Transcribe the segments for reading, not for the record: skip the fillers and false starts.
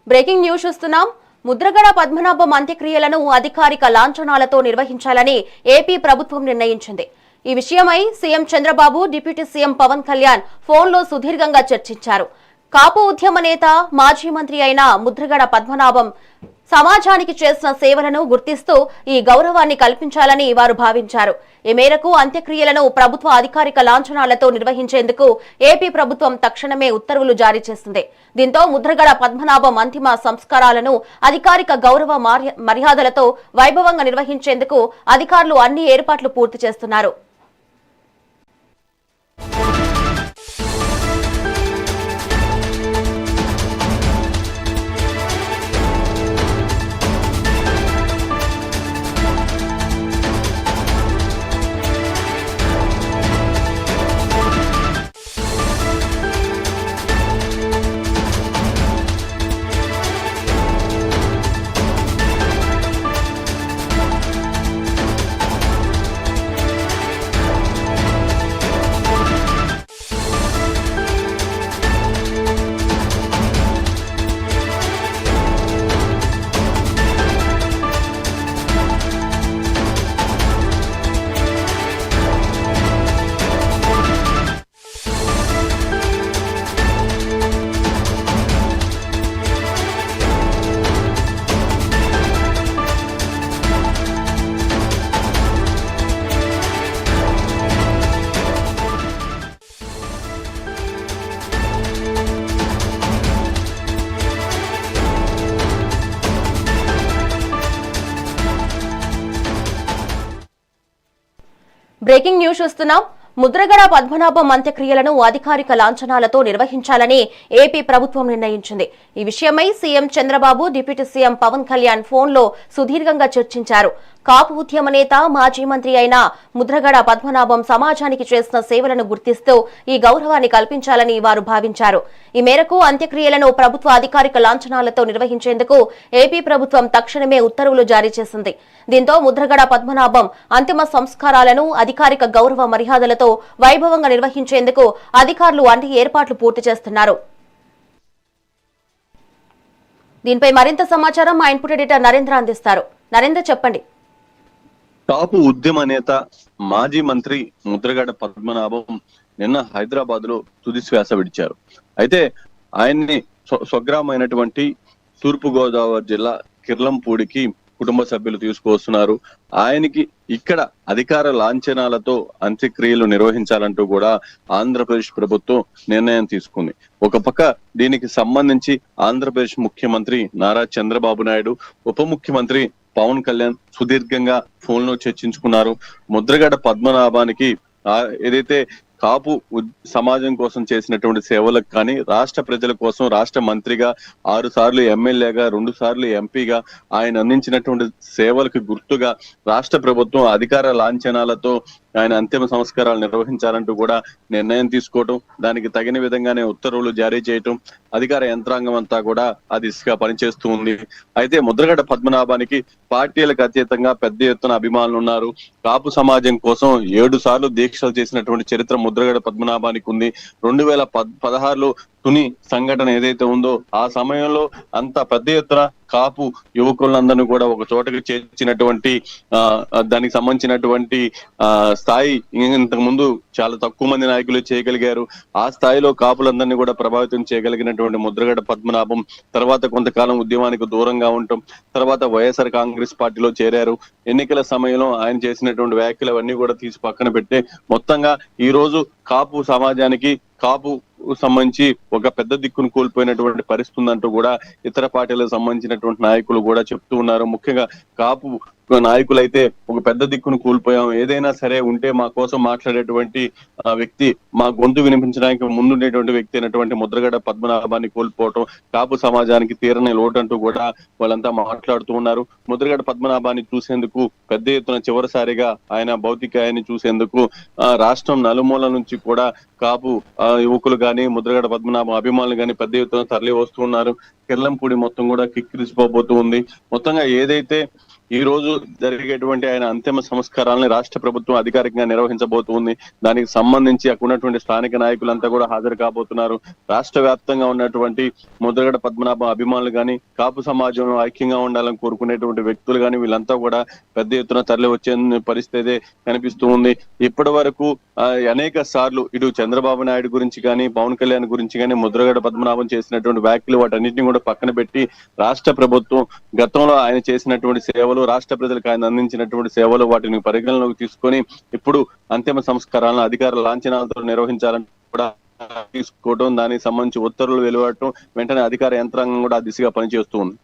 Breaking news చూస్తున్నాం. ముద్రగడ పద్మనాభం అంత్యక్రియలను అధికారిక లాంఛనాలతో నిర్వహించాలని ఏపీ ప్రభుత్వం నిర్ణయించింది. ఈ విషయమై CM Chandrababu, deputy CM Pawan Kalyan ఫోన్లో సుదీర్ఘంగా చర్చించారు. కాపు ఉద్యమ నేత, మాజీ మంత్రి అయిన ముద్రగడ పద్మనాభం సమాజానికి చేసిన సేవలను గుర్తిస్తూ ఈ గౌరవాన్ని కల్పించాలని వారు భావించారు. ఈ మేరకు అంత్యక్రియలను ప్రభుత్వ అధికారిక లాంఛనాలతో నిర్వహించేందుకు ఏపీ ప్రభుత్వం తక్షణమే ఉత్తర్వులు జారీ చేసింది. దీంతో ముద్రగడ పద్మనాభం అంతిమ సంస్కారాలను అధికారిక గౌరవ మర్యాదలతో వైభవంగా నిర్వహించేందుకు అధికారులు అన్ని ఏర్పాట్లు పూర్తి చేస్తున్నారు. బ్రేకింగ్ న్యూస్ చూస్తున్నాం. ముద్రగడ పద్మనాభం అంత్యక్రియలను అధికారిక లాంఛనాలతో నిర్వహించాలని ఏపీ ప్రభుత్వం నిర్ణయించింది. ఈ విషయమై CM Chandrababu, deputy CM Pawan Kalyan ఫోన్లో సుదీర్ఘంగా చర్చించారు. కాపు ఉద్యమ నేత, మాజీ మంత్రి అయిన ముద్రగడ పద్మనాభం సమాజానికి చేసిన సేవలను గుర్తిస్తూ ఈ గౌరవాన్ని కల్పించాలని వారు భావించారు. ఈ మేరకు అంత్యక్రియలను ప్రభుత్వ అధికారిక లాంఛనాలతో నిర్వహించేందుకు ఏపీ ప్రభుత్వం తక్షణమే ఉత్తర్వులు జారీ చేసింది. దీంతో ముద్రగడ పద్మనాభం అంతిమ సంస్కారాలను అధికారిక గౌరవ మర్యాదలతో వైభవంగా నిర్వహించేందుకు అధికారులు అన్ని ఏర్పాట్లు పూర్తి చేస్తున్నారు. దీనిపై మరింత సమాచారం మా ఇన్పుట్ ఎడిటర్ నరేంద్ర అందిస్తారు. నరేంద్ర, చెప్పండి. కాపు ఉద్యమ నేత, మాజీ మంత్రి ముద్రగడ పద్మనాభం నిన్న హైదరాబాద్ లో తుది శ్వాస విడిచారు. అయితే ఆయన్ని స్వగ్రామైనటువంటి తూర్పు గోదావరి జిల్లా కిర్లంపూడికి కుటుంబ సభ్యులు తీసుకువస్తున్నారు. ఆయనకి ఇక్కడ అధికార లాంఛనాలతో అంత్యక్రియలు నిర్వహించాలంటూ కూడా ఆంధ్రప్రదేశ్ ప్రభుత్వం నిర్ణయం తీసుకుంది. ఒక పక్క దీనికి సంబంధించి ఆంధ్రప్రదేశ్ ముఖ్యమంత్రి నారా చంద్రబాబు నాయుడు, ఉప ముఖ్యమంత్రి పవన్ కళ్యాణ్ సుదీర్ఘంగా ఫోన్ లో చర్చించుకున్నారు. ముద్రగడ పద్మనాభానికి ఏదైతే కాపు సమాజం కోసం చేసినటువంటి సేవలకు కానీ, రాష్ట్ర ప్రజల కోసం రాష్ట్ర మంత్రిగా, 6 సార్లు ఎమ్మెల్యేగా, 2 సార్లు ఎంపీగా ఆయన అందించినటువంటి సేవలకు గుర్తుగా రాష్ట్ర ప్రభుత్వం అధికార లాంఛనాలతో ఆయన అంతిమ సంస్కారాలు నిర్వహించాలంటూ కూడా నిర్ణయం తీసుకోవటం, దానికి తగిన విధంగానే ఉత్తర్వులు జారీ చేయటం, అధికార యంత్రాంగం అంతా కూడా ఆ దిశగా పనిచేస్తూ ఉంది. అయితే ముద్రగడ పద్మనాభానికి పార్టీలకు అతీతంగా పెద్ద ఎత్తున అభిమానులు ఉన్నారు. కాపు సమాజం కోసం 7 సార్లు దీక్షలు చేసినటువంటి చరిత్ర ముద్రగడ పద్మనాభానికి ఉంది. 2016లో తుని సంఘటన ఏదైతే ఉందో ఆ సమయంలో అంత పెద్ద ఎత్తున కాపు యువకులందరినీ కూడా ఒక చోటకి చేర్చినటువంటి దానికి సంబంధించినటువంటి స్థాయి ఇంతకు ముందు చాలా తక్కువ మంది నాయకులు చేయగలిగారు. ఆ స్థాయిలో కాపులందరినీ కూడా ప్రభావితం చేయగలిగినటువంటి ముద్రగడ పద్మనాభం తర్వాత కొంతకాలం ఉద్యమానికి దూరంగా ఉండటం, తర్వాత వైఎస్ఆర్ కాంగ్రెస్ పార్టీలో చేరారు. ఎన్నికల సమయంలో ఆయన చేసినటువంటి వ్యాఖ్యలు అవన్నీ కూడా తీసి పక్కన పెట్టి మొత్తంగా ఈ రోజు కాపు సమాజానికి, కాపు సంబంధించి ఒక పెద్ద దిక్కును కోల్పోయినటువంటి పరిస్థితి ఉందంటూ కూడా ఇతర పార్టీలకు సంబంధించినటువంటి నాయకులు కూడా చెప్తూ ఉన్నారు. ముఖ్యంగా కాపు నాయకులైతే ఒక పెద్ద దిక్కును కోల్పోయాం, ఏదైనా సరే ఉంటే మా కోసం మాట్లాడేటువంటి వ్యక్తి, మా గొంతు వినిపించడానికి ముందుండేటువంటి వ్యక్తి అయినటువంటి ముద్రగడ పద్మనాభాన్ని కోల్పోవటం కాపు సమాజానికి తీరని లోటు అంటూ కూడా వాళ్ళంతా మాట్లాడుతూ ఉన్నారు. ముద్రగడ పద్మనాభాన్ని చూసేందుకు పెద్ద ఎత్తున చివరిసారిగా ఆయన భౌతికాయాన్ని చూసేందుకు రాష్ట్రం నలుమూల నుంచి కూడా కాపు యువకులు గాని, ముద్రగడ పద్మనాభం అభిమానులు గాని పెద్ద ఎత్తున తరలి వస్తూ ఉన్నారు. కిర్లంపూడి మొత్తం కూడా కిక్కిరిసిపోబోతూ ఉంది. మొత్తంగా ఏదైతే ఈ రోజు జరిగేటువంటి ఆయన అంతిమ సంస్కారాలను రాష్ట్ర ప్రభుత్వం అధికారికంగా నిర్వహించబోతుంది. దానికి సంబంధించి అక్కడ ఉన్నటువంటి స్థానిక నాయకులంతా కూడా హాజరు కాబోతున్నారు. రాష్ట్ర వ్యాప్తంగా ఉన్నటువంటి ముద్రగడ పద్మనాభం అభిమానులు గాని, కాపు సమాజంలో ఐక్యంగా ఉండాలని కోరుకునేటువంటి వ్యక్తులు గాని వీళ్ళంతా కూడా పెద్ద ఎత్తున తరలి వచ్చే పరిస్థితి కనిపిస్తూ ఉంది. ఇప్పటి వరకు అనేక సార్లు ఇటు చంద్రబాబు నాయుడు గురించి కానీ, పవన్ కళ్యాణ్ గురించి కానీ, ముద్రగడ పద్మనాభం చేసినటువంటి వ్యాఖ్యలు వాటన్నిటిని కూడా పక్కన పెట్టి రాష్ట్ర ప్రభుత్వం గతంలో ఆయన చేసినటువంటి సేవలు, రాష్ట్ర ప్రజలకు ఆయన అందించినటువంటి సేవలు వాటిని పరిగణలోకి తీసుకొని ఇప్పుడు అంతిమ సంస్కారాలను అధికార లాంఛనాలతో నిర్వహించాలని కూడా తీసుకోవడం, దానికి సంబంధించి ఉత్తర్వులు వెలువడటం, వెంటనే అధికార యంత్రాంగం కూడా ఆ దిశగా పనిచేస్తూ ఉంది.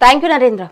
Thank you Narendra.